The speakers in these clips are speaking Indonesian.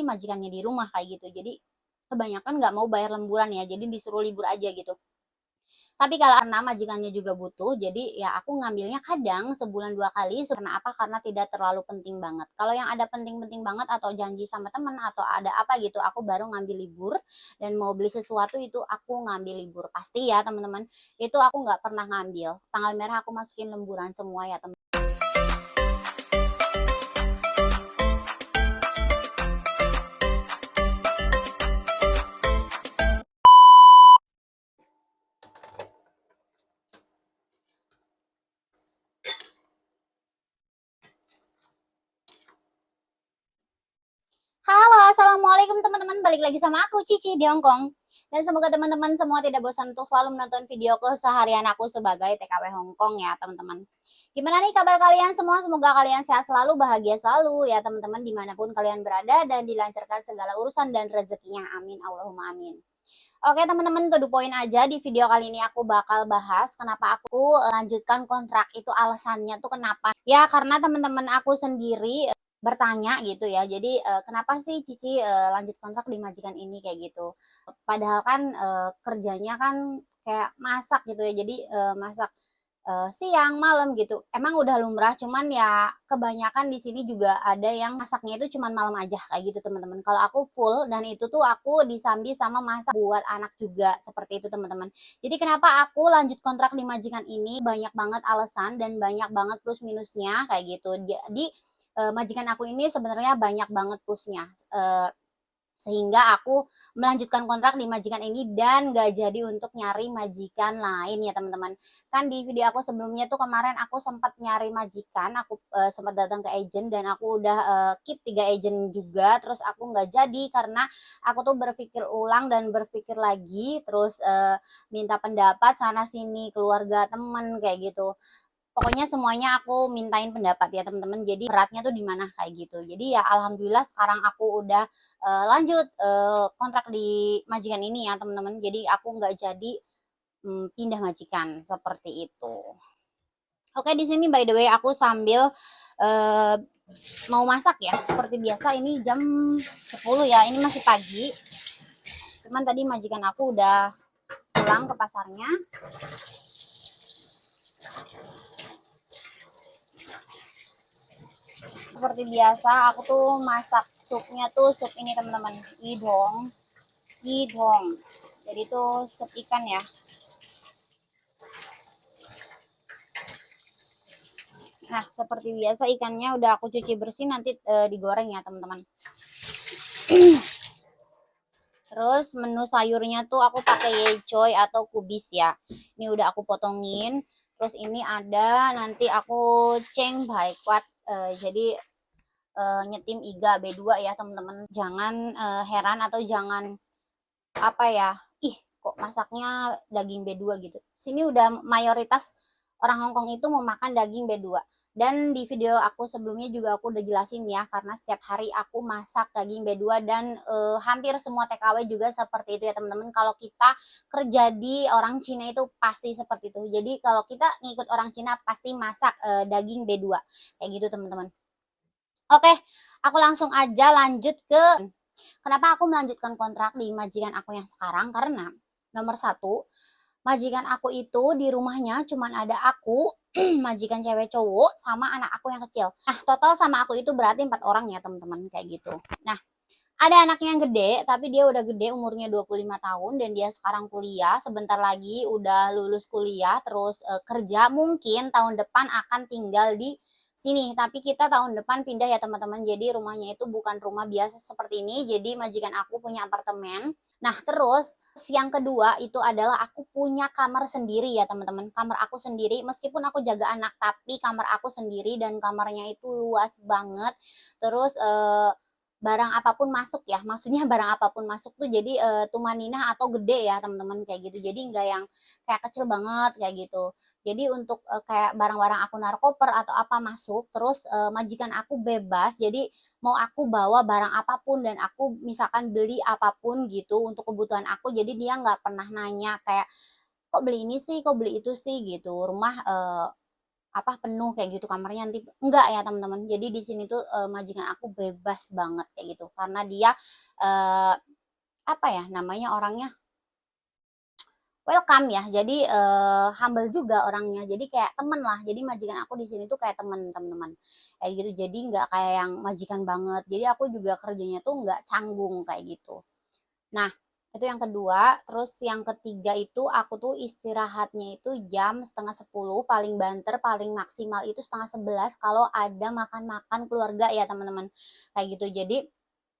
majikannya di rumah kayak gitu. Jadi kebanyakan nggak mau bayar lemburan ya, jadi disuruh libur aja gitu. Tapi kalau karena majikannya juga butuh, jadi ya aku ngambilnya kadang sebulan 2 kali. Karena apa? Karena tidak terlalu penting banget. Kalau yang ada penting-penting banget atau janji sama temen atau ada apa gitu, aku baru ngambil libur. Dan mau beli sesuatu itu aku ngambil libur. Pasti ya teman-teman, itu aku nggak pernah ngambil. Tanggal merah aku masukin lemburan semua ya teman. Halo, assalamualaikum teman-teman. Balik lagi sama aku Cici di Hongkong. Dan semoga teman-teman semua tidak bosan untuk selalu menonton video keseharian aku sebagai TKW Hongkong ya teman-teman. Gimana nih kabar kalian semua? Semoga kalian sehat selalu, bahagia selalu ya teman-teman dimanapun kalian berada dan dilancarkan segala urusan dan rezekinya. Amin, Allahumma amin. Oke teman-teman, to the point aja. Di video kali ini aku bakal bahas kenapa aku lanjutkan kontrak. Itu alasannya tuh kenapa? Ya karena teman-teman aku sendiri bertanya gitu ya. Jadi kenapa sih Cici lanjut kontrak di majikan ini kayak gitu. Padahal kan kerjanya kan kayak masak gitu ya. Jadi masak siang, malam gitu. Emang udah lumrah, cuman ya kebanyakan di sini juga ada yang masaknya itu cuman malam aja kayak gitu teman-teman. Kalau aku full dan itu tuh aku disambi sama masak buat anak juga seperti itu teman-teman. Jadi kenapa aku lanjut kontrak di majikan ini banyak banget alasan dan banyak banget plus minusnya kayak gitu. Jadi majikan aku ini sebenarnya banyak banget plusnya. Sehingga aku melanjutkan kontrak di majikan ini dan gak jadi untuk nyari majikan lain ya teman-teman. Kan di video aku sebelumnya tuh kemarin aku sempat nyari majikan, aku sempat datang ke agent dan aku udah keep 3 agent juga, terus aku nggak jadi karena aku tuh berpikir ulang dan berpikir lagi, terus minta pendapat sana sini keluarga temen kayak gitu. Pokoknya semuanya aku mintain pendapat ya teman-teman. Jadi beratnya tuh di mana kayak gitu. Jadi ya alhamdulillah sekarang aku udah lanjut kontrak di majikan ini ya teman-teman. Jadi aku nggak jadi pindah majikan seperti itu. Oke, di sini by the way aku sambil uh, mau masak ya. Seperti biasa ini jam 10 ya. Ini masih pagi. Cuman tadi majikan aku udah pulang ke pasarnya. Seperti biasa aku tuh masak supnya tuh sup ini teman-teman, idong. Jadi itu sup ikan ya. Nah seperti biasa ikannya udah aku cuci bersih, nanti digoreng ya teman-teman. Terus menu sayurnya tuh aku pakai yecoy atau kubis ya. Ini udah aku potongin. Terus ini ada nanti aku ceng baikwat. Jadi nyetim iga B2 ya teman-teman. Jangan heran atau jangan apa ya, ih kok masaknya daging B2 gitu. Sini udah mayoritas orang Hongkong itu mau makan daging B2. Dan di video aku sebelumnya juga aku udah jelasin ya, karena setiap hari aku masak daging B2 dan hampir semua TKW juga seperti itu ya teman-teman. Kalau kita kerja di orang Cina itu pasti seperti itu. Jadi kalau kita ngikut orang Cina pasti masak daging B2 kayak gitu teman-teman. Oke, aku langsung aja lanjut ke kenapa aku melanjutkan kontrak di majikan aku yang sekarang. Karena nomor satu, majikan aku itu di rumahnya cuman ada aku, majikan cewek cowok, sama anak aku yang kecil. Nah, total sama aku itu berarti 4 orang ya teman-teman kayak gitu. Nah, ada anaknya yang gede, tapi dia udah gede umurnya 25 tahun dan dia sekarang kuliah. Sebentar lagi udah lulus kuliah, terus kerja. Mungkin tahun depan akan tinggal di sini. Tapi kita tahun depan pindah ya teman-teman. Jadi rumahnya itu bukan rumah biasa seperti ini. Jadi majikan aku punya apartemen. Nah terus yang kedua itu adalah aku punya kamar sendiri ya teman-teman. Kamar aku sendiri, meskipun aku jaga anak, tapi kamar aku sendiri dan kamarnya itu luas banget. Terus barang apapun masuk ya, maksudnya barang apapun masuk tuh jadi tumaninah atau gede ya teman-teman kayak gitu. Jadi enggak yang kayak kecil banget kayak gitu. Jadi untuk kayak barang-barang aku naruh koper atau apa masuk, terus majikan aku bebas. Jadi mau aku bawa barang apapun dan aku misalkan beli apapun gitu untuk kebutuhan aku. Jadi dia nggak pernah nanya kayak kok beli ini sih, kok beli itu sih gitu. Rumah apa penuh kayak gitu kamarnya, nanti enggak ya teman-teman. Jadi di sini tuh majikan aku bebas banget kayak gitu karena dia eh, apa ya namanya orangnya welcome ya. Jadi humble juga orangnya. Jadi kayak temen lah. Jadi majikan aku di sini tuh kayak temen teman-teman. Kayak gitu. Jadi nggak kayak yang majikan banget. Jadi aku juga kerjanya tuh nggak canggung kayak gitu. Nah, itu yang kedua. Terus yang ketiga itu aku tuh istirahatnya itu jam setengah 10, paling banter, paling maksimal itu setengah 11 kalau ada makan-makan keluarga ya teman-teman. Kayak gitu. Jadi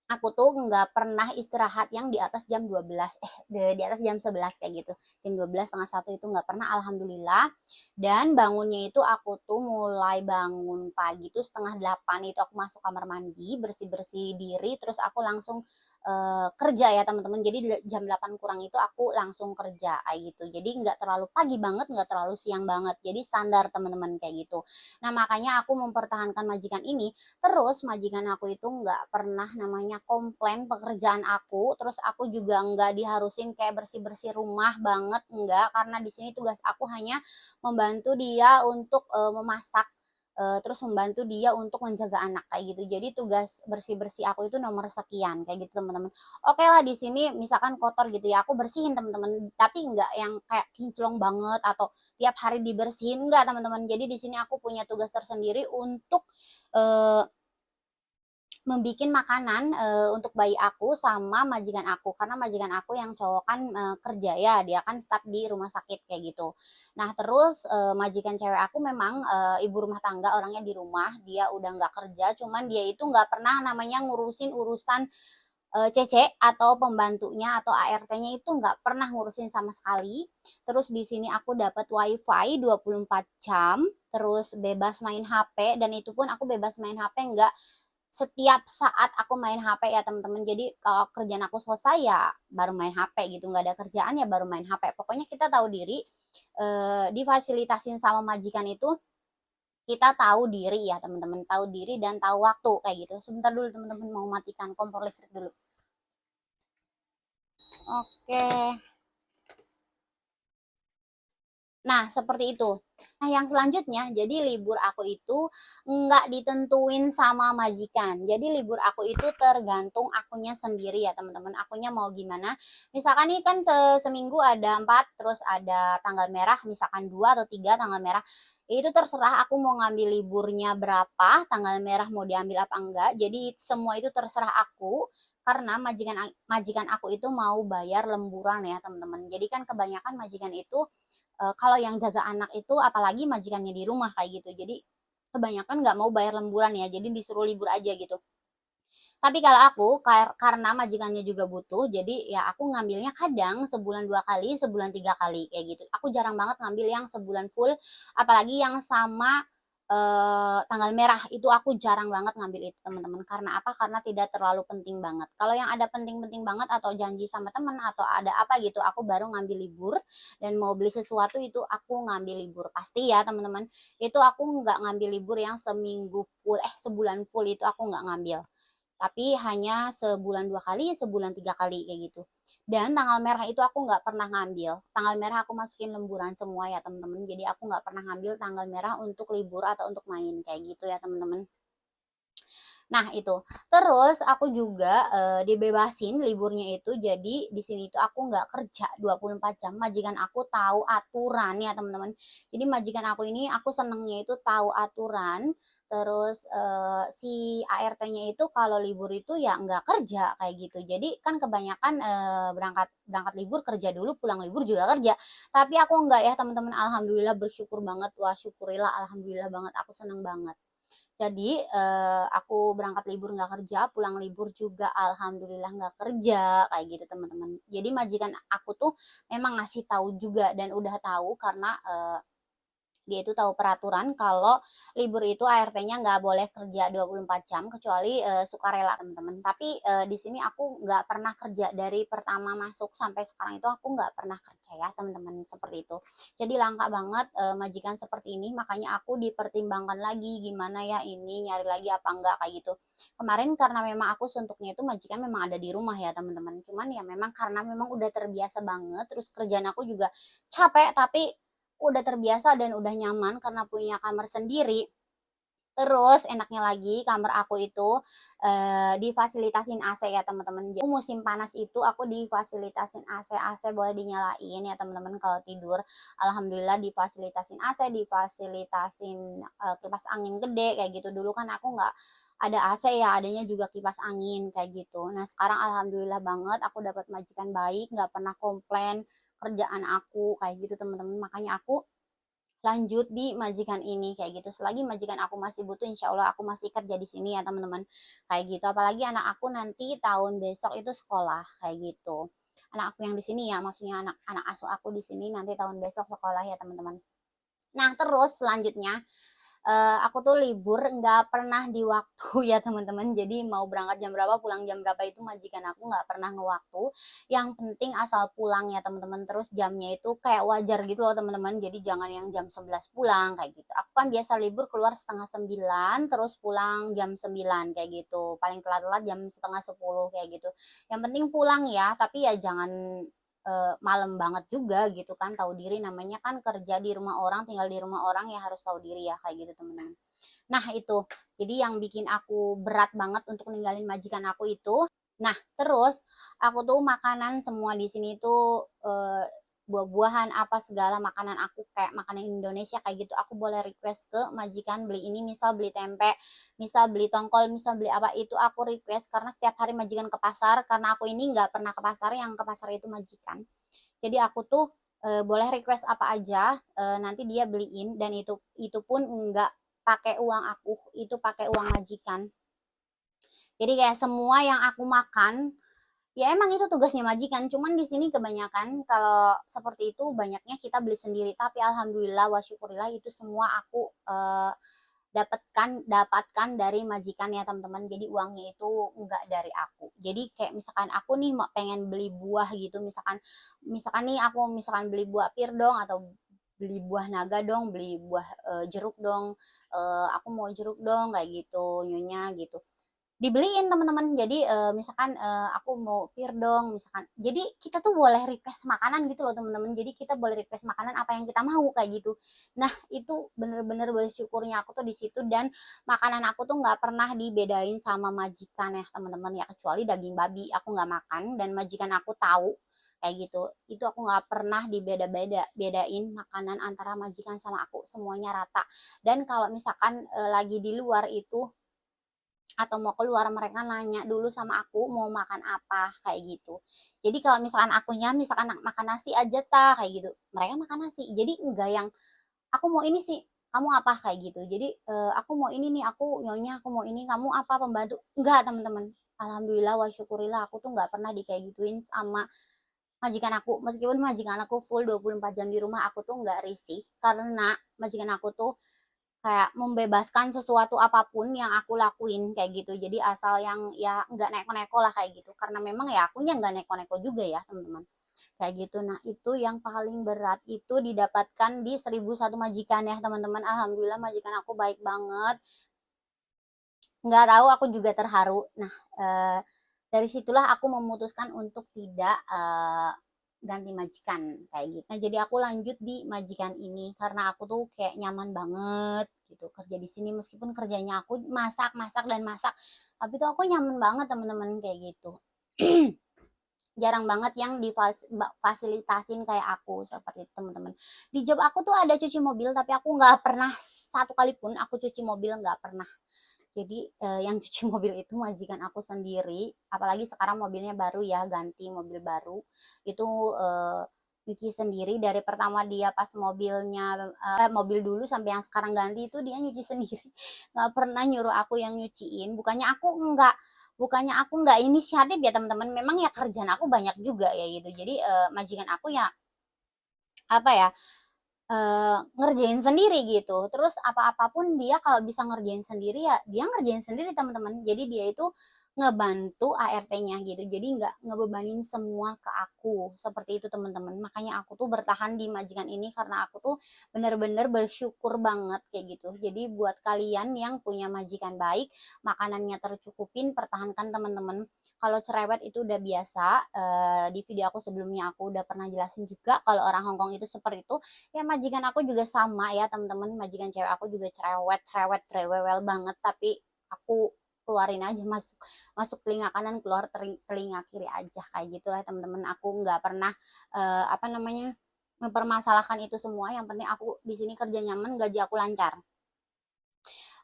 aku tuh nggak pernah istirahat yang di atas jam 12, di atas jam 11 kayak gitu. Jam 12 setengah satu itu nggak pernah, alhamdulillah. Dan bangunnya itu aku tuh mulai bangun pagi tuh setengah 8 itu aku masuk kamar mandi, bersih-bersih diri, terus aku langsung kerja ya teman-teman. Jadi jam 8 kurang itu aku langsung kerja kayak gitu. Jadi nggak terlalu pagi banget, nggak terlalu siang banget. Jadi standar teman-teman kayak gitu. Nah makanya aku mempertahankan majikan ini. Terus majikan aku itu nggak pernah namanya komplain pekerjaan aku, terus aku juga nggak diharusin kayak bersih-bersih rumah banget, enggak, karena di sini tugas aku hanya membantu dia untuk memasak, terus membantu dia untuk menjaga anak kayak gitu. Jadi tugas bersih-bersih aku itu nomor sekian kayak gitu teman-teman. Oke lah di sini misalkan kotor gitu ya, aku bersihin teman-teman, tapi nggak yang kayak kinclong banget atau tiap hari dibersihin enggak teman-teman. Jadi di sini aku punya tugas tersendiri untuk eh, membikin makanan untuk bayi aku sama majikan aku karena majikan aku yang cowok kan kerja ya dia kan staf di rumah sakit kayak gitu. Nah terus majikan cewek aku memang ibu rumah tangga orangnya di rumah dia udah nggak kerja cuman dia itu nggak pernah namanya ngurusin urusan CC atau pembantunya atau ART-nya itu nggak pernah ngurusin sama sekali. Terus di sini aku dapat WiFi 24 jam, terus bebas main HP dan itu pun aku bebas main HP nggak setiap saat aku main HP ya teman-teman. Jadi kalau kerjaan aku selesai ya baru main HP gitu, nggak ada kerjaan ya baru main HP. Pokoknya kita tahu diri, difasilitasin sama majikan itu kita tahu diri ya teman-teman, tahu diri dan tahu waktu kayak gitu. Sebentar dulu teman-teman mau matikan kompor listrik dulu. Oke. Nah, seperti itu. Nah, yang selanjutnya, jadi libur aku itu nggak ditentuin sama majikan. Jadi libur aku itu tergantung akunya sendiri ya teman-teman. Akunya mau gimana. Misalkan nih kan seminggu ada 4, terus ada tanggal merah, misalkan 2 atau 3 tanggal merah. Itu terserah aku mau ngambil liburnya berapa, tanggal merah mau diambil apa enggak. Jadi semua itu terserah aku karena majikan majikan aku itu mau bayar lemburan ya teman-teman. Jadi kan kebanyakan majikan itu kalau yang jaga anak itu apalagi majikannya di rumah kayak gitu. Jadi kebanyakan nggak mau bayar lemburan ya, jadi disuruh libur aja gitu. Tapi kalau aku karena majikannya juga butuh, jadi ya aku ngambilnya kadang sebulan 2 kali, sebulan 3 kali kayak gitu. Aku jarang banget ngambil yang sebulan full, apalagi yang sama tanggal merah itu aku jarang banget ngambil itu teman-teman. Karena apa? Karena tidak terlalu penting banget. Kalau yang ada penting-penting banget atau janji sama teman atau ada apa gitu, aku baru ngambil libur dan mau beli sesuatu itu aku ngambil libur pasti ya teman-teman. Itu aku nggak ngambil libur yang seminggu full, sebulan full itu aku nggak ngambil tapi hanya sebulan 2 kali, sebulan 3 kali kayak gitu. Dan tanggal merah itu aku nggak pernah ngambil. Tanggal merah aku masukin lemburan semua ya teman-teman. Jadi aku nggak pernah ngambil tanggal merah untuk libur atau untuk main kayak gitu ya teman-teman. Nah, itu. Terus aku juga dibebasin liburnya itu. Jadi di sini itu aku nggak kerja 24 jam. Majikan aku tahu aturan ya, teman-teman. Jadi majikan aku ini aku senengnya itu tahu aturan. Terus si ART-nya itu kalau libur itu ya nggak kerja kayak gitu. Jadi kan kebanyakan berangkat berangkat libur kerja dulu, pulang libur juga kerja. Tapi aku nggak ya teman-teman. Alhamdulillah bersyukur banget. Wah syukurilah, alhamdulillah banget. Aku seneng banget. Jadi aku berangkat libur nggak kerja, pulang libur juga alhamdulillah nggak kerja kayak gitu teman-teman. Jadi majikan aku tuh memang ngasih tahu juga dan udah tahu karena dia itu tahu peraturan kalau libur itu ART-nya nggak boleh kerja 24 jam kecuali sukarela teman-teman. Tapi di sini aku nggak pernah kerja dari pertama masuk sampai sekarang itu aku nggak pernah kerja ya teman-teman seperti itu. Jadi langka banget majikan seperti ini makanya aku dipertimbangkan lagi gimana ya ini nyari lagi apa enggak kayak gitu. Kemarin karena memang aku suntuknya itu majikan memang ada di rumah ya teman-teman. Cuman ya memang karena memang udah terbiasa banget terus kerjaan aku juga capek tapi udah terbiasa dan udah nyaman karena punya kamar sendiri. Terus enaknya lagi kamar aku itu, difasilitasin AC ya teman-teman. Jadi musim panas itu aku difasilitasin AC, AC boleh dinyalain ya teman-teman kalau tidur. Alhamdulillah difasilitasin AC, difasilitasin, kipas angin gede kayak gitu. Dulu kan aku nggak ada AC ya, adanya juga kipas angin kayak gitu. Nah sekarang alhamdulillah banget aku dapat majikan baik, nggak pernah komplain kerjaan aku kayak gitu teman-teman. Makanya aku lanjut di majikan ini kayak gitu. Selagi majikan aku masih butuh, insya Allah aku masih kerja di sini ya teman-teman kayak gitu. Apalagi anak aku nanti tahun besok itu sekolah kayak gitu. Anak aku yang di sini ya, maksudnya anak asuh aku di sini nanti tahun besok sekolah ya teman-teman. Nah terus selanjutnya, aku tuh libur nggak pernah di waktu ya teman-teman. Jadi mau berangkat jam berapa, pulang jam berapa itu majikan aku nggak pernah ngewaktu. Yang penting asal pulang ya teman-teman. Terus jamnya itu kayak wajar gitu loh teman-teman. Jadi jangan yang jam 11 pulang kayak gitu. Aku kan biasa libur keluar setengah 9, terus pulang jam 9 kayak gitu. Paling telat-telat jam setengah 10 kayak gitu. Yang penting pulang ya, tapi ya jangan malam banget juga gitu kan, tahu diri namanya kan kerja di rumah orang, tinggal di rumah orang ya harus tahu diri ya kayak gitu teman-teman. Nah itu jadi yang bikin aku berat banget untuk ninggalin majikan aku itu. Nah terus aku tuh makanan semua di sini tuh buah-buahan apa segala makanan aku kayak makanan Indonesia kayak gitu aku boleh request ke majikan beli ini, misal beli tempe, misal beli tongkol, misal beli apa itu aku request karena setiap hari majikan ke pasar, karena aku ini nggak pernah ke pasar, yang ke pasar itu majikan. Jadi aku tuh boleh request apa aja, nanti dia beliin dan itu pun nggak pakai uang aku, itu pakai uang majikan. Jadi kayak semua yang aku makan, ya emang itu tugasnya majikan. Cuman di sini kebanyakan kalau seperti itu banyaknya kita beli sendiri. Tapi alhamdulillah wa syukurillah itu semua aku dapatkan dari majikan ya teman-teman. Jadi uangnya itu enggak dari aku. Jadi kayak misalkan aku nih mau pengen beli buah gitu, misalkan misalkan nih aku misalkan beli buah pir dong, atau beli buah naga dong, beli buah jeruk dong, aku mau jeruk dong kayak gitu, nyonya gitu dibeliin teman-teman. Jadi misalkan aku mau pir dong misalkan, jadi kita tuh boleh request makanan gitu loh teman-teman. Jadi kita boleh request makanan apa yang kita mau kayak gitu. Nah itu bener-bener bersyukurnya aku tuh di situ. Dan makanan aku tuh nggak pernah dibedain sama majikan ya teman-teman ya, kecuali daging babi aku nggak makan dan majikan aku tahu kayak gitu. Itu aku nggak pernah bedain makanan antara majikan sama aku, semuanya rata. Dan kalau misalkan lagi di luar itu atau mau keluar, mereka nanya dulu sama aku mau makan apa kayak gitu. Jadi kalau misalkan akunya misalkan makan nasi aja kayak gitu, mereka makan nasi. Jadi enggak yang aku mau ini sih, kamu apa kayak gitu. Jadi aku mau ini nih, aku nyonya aku mau ini, kamu apa pembantu, enggak teman-teman. Alhamdulillah wa syukurillah aku tuh nggak pernah di kayak gituin sama majikan aku. Meskipun majikan aku full 24 jam di rumah, aku tuh nggak risih karena majikan aku tuh kayak membebaskan sesuatu apapun yang aku lakuin kayak gitu. Jadi asal yang ya nggak neko-neko lah kayak gitu. Karena memang ya akunya nggak neko-neko juga ya teman-teman. Kayak gitu. Nah itu yang paling berat itu didapatkan di 1001 majikan ya teman-teman. Alhamdulillah majikan aku baik banget. Nggak tahu aku juga terharu. Nah dari situlah aku memutuskan untuk tidak ganti majikan kayak gitu. Nah, jadi aku lanjut di majikan ini karena aku tuh kayak nyaman banget gitu kerja di sini, meskipun kerjanya aku masak, masak dan masak. Tapi tuh aku nyaman banget teman-teman kayak gitu. Jarang banget yang difasilitasin kayak aku seperti itu teman-teman. Di job aku tuh ada cuci mobil, tapi aku nggak pernah satu kali pun aku cuci mobil, nggak pernah. Jadi yang cuci mobil itu majikan aku sendiri, apalagi sekarang mobilnya baru ya, ganti mobil baru. Itu nyuci sendiri dari pertama dia pas mobilnya mobil dulu sampai yang sekarang ganti itu dia nyuci sendiri. Nggak pernah nyuruh aku yang nyuciin. Bukannya aku nggak inisiatif ya teman-teman. Memang ya kerjaan aku banyak juga ya gitu. Jadi majikan aku ya apa ya, ngerjain sendiri gitu. Terus apa-apapun dia kalau bisa ngerjain sendiri ya dia ngerjain sendiri teman-teman. Jadi dia itu ngebantu ART-nya gitu. Jadi nggak ngebebanin semua ke aku. Seperti itu teman-teman. Makanya aku tuh bertahan di majikan ini karena aku tuh bener-bener bersyukur banget kayak gitu. Jadi buat kalian yang punya majikan baik, makanannya tercukupin, pertahankan teman-teman. Kalau cerewet itu udah biasa, di video aku sebelumnya aku udah pernah jelasin juga kalau orang Hong Kong itu seperti itu. Ya majikan aku juga sama ya teman-teman, majikan cewek aku juga cerewet, cerewet, rewel banget, tapi aku keluarin aja, masuk masuk telinga kanan, keluar telinga kiri aja, kayak gitulah teman-teman. Aku nggak pernah, apa namanya, mempermasalahkan itu semua, yang penting aku di sini kerja nyaman, gaji aku lancar.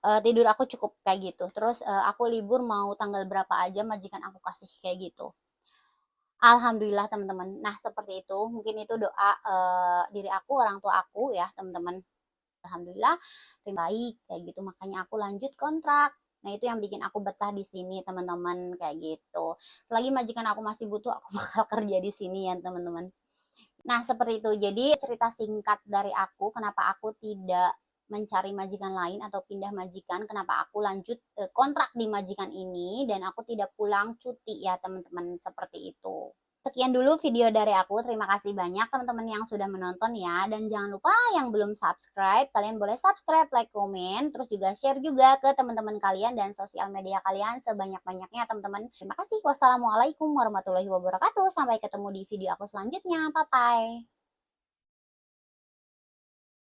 Tidur aku cukup, kayak gitu. Terus, aku libur mau tanggal berapa aja majikan aku kasih, kayak gitu. Alhamdulillah teman-teman. Nah seperti itu, mungkin itu doa, diri aku, orang tua aku ya teman-teman. Alhamdulillah baik, kayak gitu, makanya aku lanjut kontrak. Nah itu yang bikin aku betah di sini teman-teman, kayak gitu. Selagi majikan aku masih butuh, aku bakal kerja di sini ya teman-teman. Nah, seperti itu. Jadi cerita singkat dari aku, kenapa aku tidak mencari majikan lain atau pindah majikan, kenapa aku lanjut kontrak di majikan ini dan aku tidak pulang cuti ya teman-teman, seperti itu. Sekian dulu video dari aku. Terima kasih banyak teman-teman yang sudah menonton ya. Dan jangan lupa yang belum subscribe, kalian boleh subscribe, like, komen, terus juga share juga ke teman-teman kalian dan sosial media kalian sebanyak-banyaknya teman-teman. Terima kasih. Wassalamualaikum warahmatullahi wabarakatuh. Sampai ketemu di video aku selanjutnya. Bye-bye.